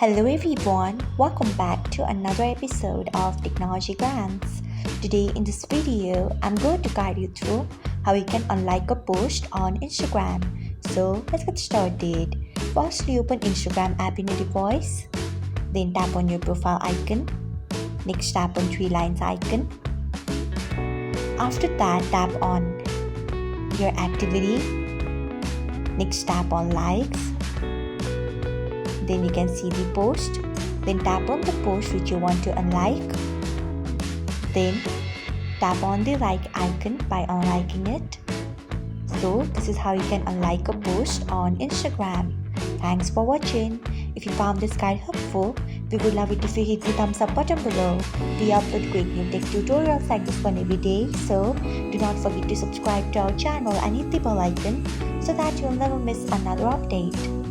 Hello everyone, welcome back to another episode of Technologyglance. Today in this video, I'm going to guide you through how you can unlike a post on Instagram. So let's get started. Firstly, open Instagram app in your device. Then tap on your profile icon. Next, tap on three lines icon. After that, tap on your activity. Next, tap on likes. Then you can see the post. Then tap on the post which you want to unlike. Then tap on the like icon by unliking it. So this is how you can unlike a post on Instagram. Thanks for watching. If you found this guide helpful, we would love it if you hit the thumbs up button below. We upload great new tech tutorials like this one every day, so do not forget to subscribe to our channel and hit the bell icon so that you'll never miss another update.